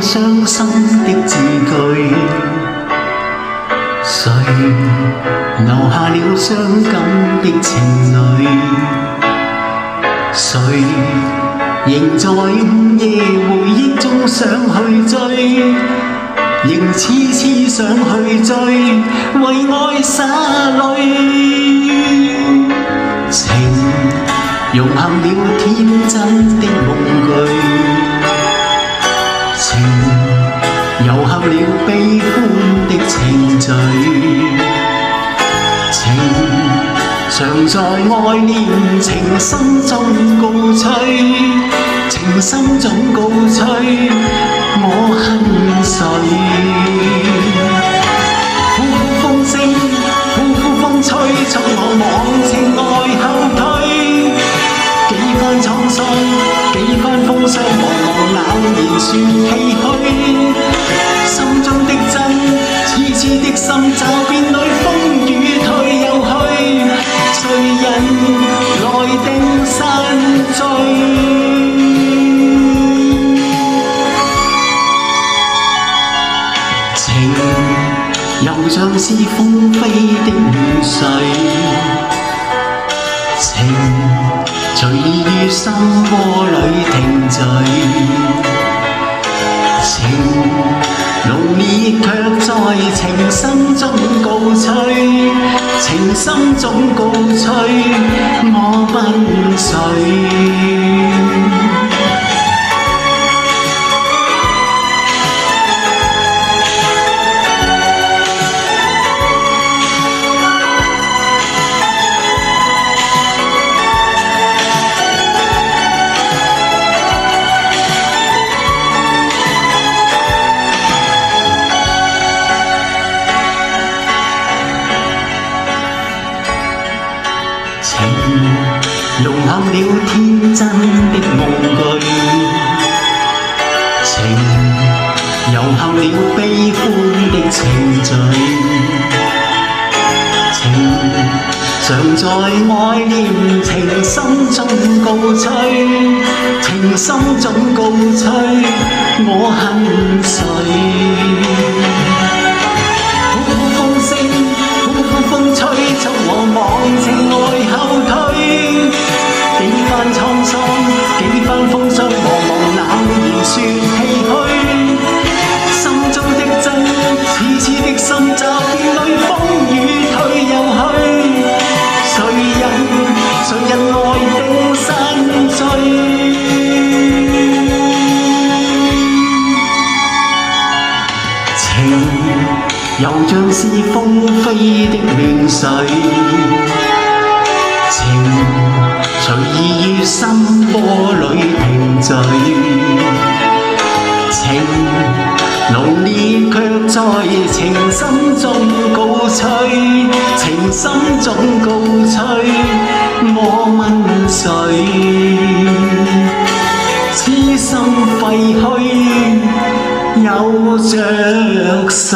傷心的字句？誰留下了傷感的情侶？誰仍在午夜回憶中想去追，仍痴痴想去追，為愛灑淚。情融合了天真的夢句，情糅合了悲歡的情緒，情常在愛戀情深中告吹，情深中告吹，我恨誰？呼呼風聲，呼呼風吹，促我忘情愛後退。幾番滄桑，幾番風霜，茫茫冷言說唏噓。心中的真，痴痴的心，驟變裏風雨退又去。誰人來定散聚？情又像是風飛的亂水，情隨意於心窩裏停聚，情濃烈卻在情深中告吹，情深中告吹，我問誰？情融合了天真的夢句，情糅合了悲歡的情緒，情常在愛戀情深中告吹，情深中告吹，我恨誰？又像是風飛的亂水，情隨意於心窩裏停聚，情濃烈卻在情深中告吹，情深中告吹，我問誰？痴心廢墟有着誰？